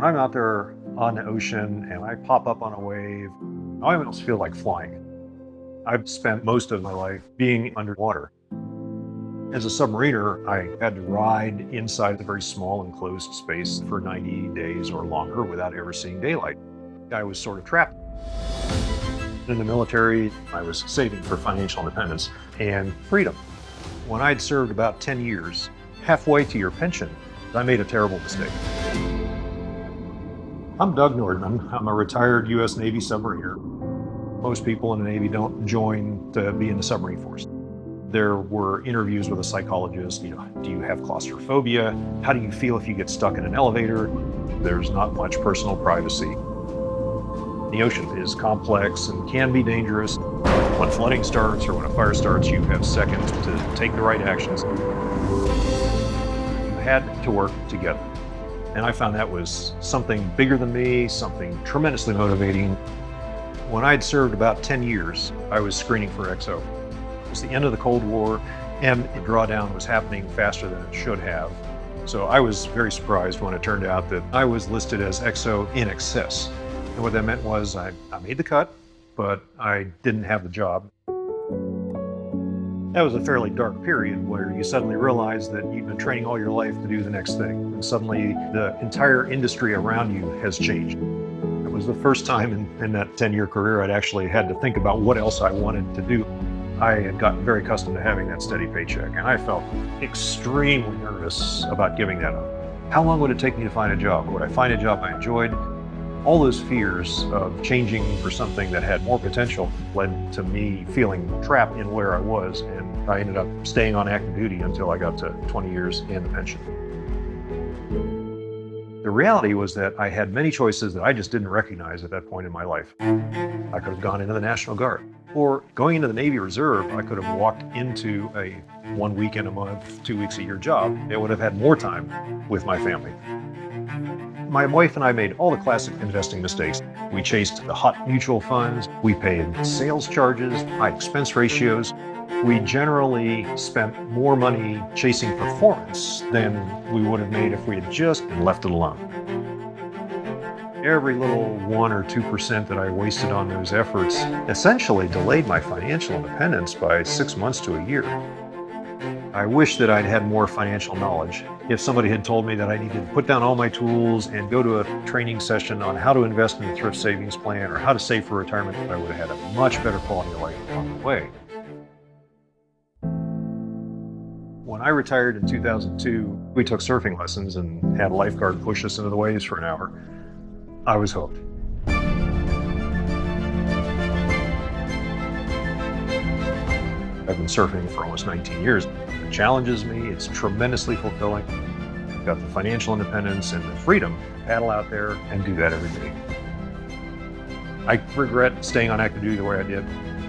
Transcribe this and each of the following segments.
When I'm out there on the ocean and I pop up on a wave, I almost feel like flying. I've spent most of my life being underwater. As a submariner, I had to ride inside a very small enclosed space for 90 days or longer without ever seeing daylight. I was sort of trapped. In the military, I was saving for financial independence and freedom. When I'd served about 10 years, halfway to your pension, I made a terrible mistake. I'm Doug Nordman. I'm a retired U.S. Navy submariner. Most people in the Navy don't join to be in the submarine force. There were interviews with a psychologist. Do you have claustrophobia? How do you feel if you get stuck in an elevator? There's not much personal privacy. The ocean is complex and can be dangerous. When flooding starts or when a fire starts, you have seconds to take the right actions. You had to work together. And I found that was something bigger than me, something tremendously motivating. When I'd served about 10 years, I was screening for XO. It was the end of the Cold War, and the drawdown was happening faster than it should have. So I was very surprised when it turned out that I was listed as XO in excess. And what that meant was I made the cut, but I didn't have the job. That was a fairly dark period where you suddenly realize that you've been training all your life to do the next thing. And suddenly the entire industry around you has changed. It was the first time in that 10-year career I'd actually had to think about what else I wanted to do. I had gotten very accustomed to having that steady paycheck, and I felt extremely nervous about giving that up. How long would it take me to find a job? Would I find a job I enjoyed? All those fears of changing for something that had more potential led to me feeling trapped in where I was, and I ended up staying on active duty until I got to 20 years and the pension. The reality was that I had many choices that I just didn't recognize at that point in my life. I could have gone into the National Guard, or going into the Navy Reserve, I could have walked into a 1 weekend a month, 2 weeks a year job. It would have had more time with my family. My wife and I made all the classic investing mistakes. We chased the hot mutual funds. We paid sales charges, high expense ratios. We generally spent more money chasing performance than we would have made if we had just been left it alone. Every little 1 or 2% that I wasted on those efforts essentially delayed my financial independence by 6 months to a year. I wish that I'd had more financial knowledge. If somebody had told me that I needed to put down all my tools and go to a training session on how to invest in a thrift savings plan or how to save for retirement, I would have had a much better quality of life along the way. When I retired in 2002, we took surfing lessons and had a lifeguard push us into the waves for an hour. I was hooked. I've been surfing for almost 19 years. It challenges me. It's tremendously fulfilling. I've got the financial independence and the freedom to paddle out there and do that every day. I regret staying on active duty the way I did.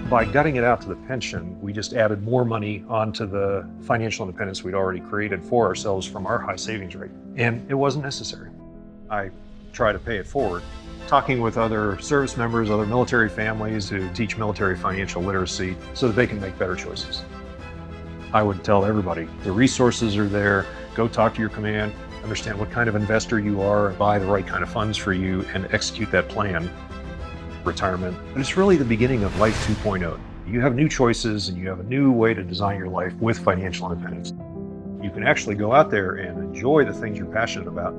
By gutting it out to the pension, we just added more money onto the financial independence we'd already created for ourselves from our high savings rate. And it wasn't necessary. I try to pay it forward. Talking with other service members, other military families who teach military financial literacy so that they can make better choices. I would tell everybody, the resources are there. Go talk to your command, understand what kind of investor you are, buy the right kind of funds for you, and execute that plan. Retirement. But it's really the beginning of Life 2.0. You have new choices and you have a new way to design your life with financial independence. You can actually go out there and enjoy the things you're passionate about